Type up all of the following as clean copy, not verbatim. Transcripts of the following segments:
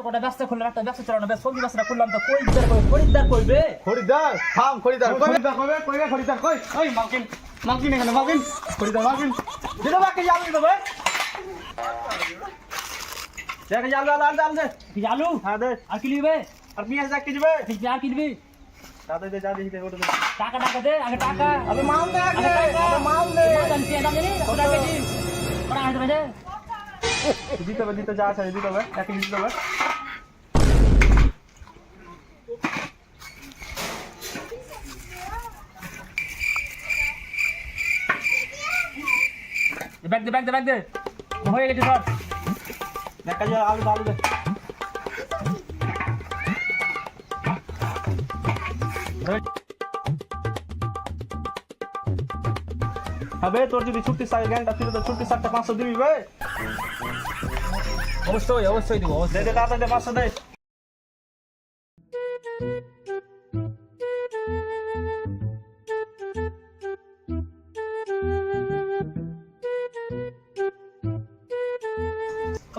কোটা ব্যবসা খুললাম, একটা ব্যবসা চালানো, সবজি ব্যবসাটা খুললাম, তো খরিদ্দার কইবে। খরিদ্দার থাম, খরিদ্দার কইবে, কইবে খরিদ্দার কই। ওই মালকিন, মালকিন এখানে, মালকিন খরিদ্দার, মালকিন দিতে বাকি আলু দিতে ভাই। দেখে আলু আলু আলু দে, কি আলু? হ্যাঁ দে। আর কি নিবে? আর পেঁয়াজ এক কেজি বে। আর কি নিবি? দাদা দে, যা দিতে ওটা দে। টাকা দে, আগে টাকা। আবে মাল দে, আগে টাকা। আবে মাল দে। দাম জানি? ওটা কেজি। ওটা আনতে হবে। দিতে হবে, দিতে যা আছে দিতে হবে, এক কেজি দিতে হবে। ব্যাগ দে। হয়ে গেছে সব। দেখা যায় আলু আলু দে। হবে তোর যদি ছুটি সাই ঘন্টা ছিল তো ছুটি 500 দিবি ভাই। অবশ্যই দিব। দে দে দাদা দে 500 দে।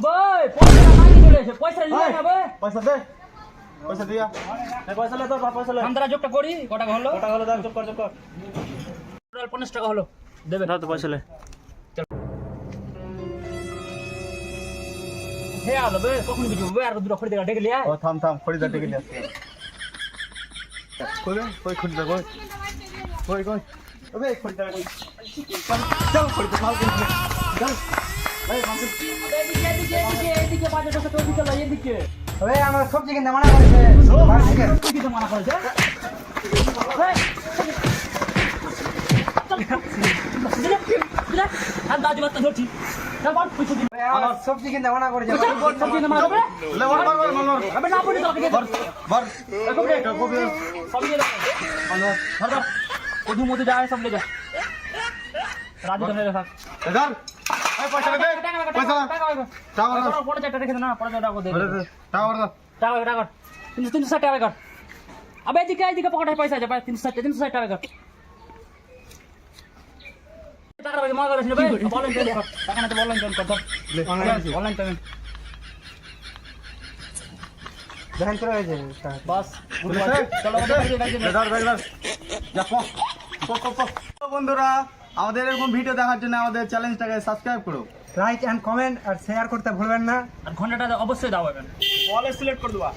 ভাই পয়সা মাইনে চলে এসে, পয়সা নিয়ে যাবে। পয়সা দে, পয়সা দিয়া। এই পয়সা লে তো, পয়সা লে। আমরা যোগটা করি, কটা হলো? ওটা হলো দাম, চুপ কর। টোটাল 50 টাকা হলো। দেবে দাও তো পয়সা লে। হে আলো বে, কখন বিজু বে আর দুটো খড়ি দেখা ডেকে লিয়া। ও থাম থাম, খরিদার ডেকে নিয়ে আসছে। কই বে, কই খরিদার কই? কই? ওবে খরিদার কই? চল খরিদার মাল কিনতে। চল। ভাই মাল কিন। এদিকে বাজার কাছে তো দিকে লয় এদিকে। ওরে আমার সবজি কিনতে মানা করেছে বাড়ি থেকে। তুই কি মানা করেছে? আর দাদি বাচ্চা ধরছি। না বল পয়সা দিন। ওরে আমার সবজি কিনতে মানা করেছে। সবজি না মানা করবে? লে বল। আবে না পড়ি তো ঠিক আছে। বল। কবি সবজি দাও। ধর। ওধু মধু যায় সব ले जा। রাজু ধরে রাখ। এদার। এই পয়সা দে। পয়সা। টাকা পড়ে চারটা রেখে দে না, পড়ে টাকা দে। টাকা। টাকা 360 টাকা কর। আবে এদিকে পকেটে পয়সা আছে ভাই, 360 টাকা কর। টাকা ভাই মা করিস না ভাই, বলেন তো কর। টাকা না তো বলেন জন কর ধর। Online payment. দেখেন চলে গেছে। বাস চলো বন্ধুরা, আমাদের এরকম ভিডিও দেখার জন্য আমাদের চ্যানেলটাকে সাবস্ক্রাইব করো, লাইক এন্ড কমেন্ট আর শেয়ার করতে ভুলবেন না। আর ঘন্টাটা অবশ্যই দাও এখানে। অল সিলেক্ট করে দেবা।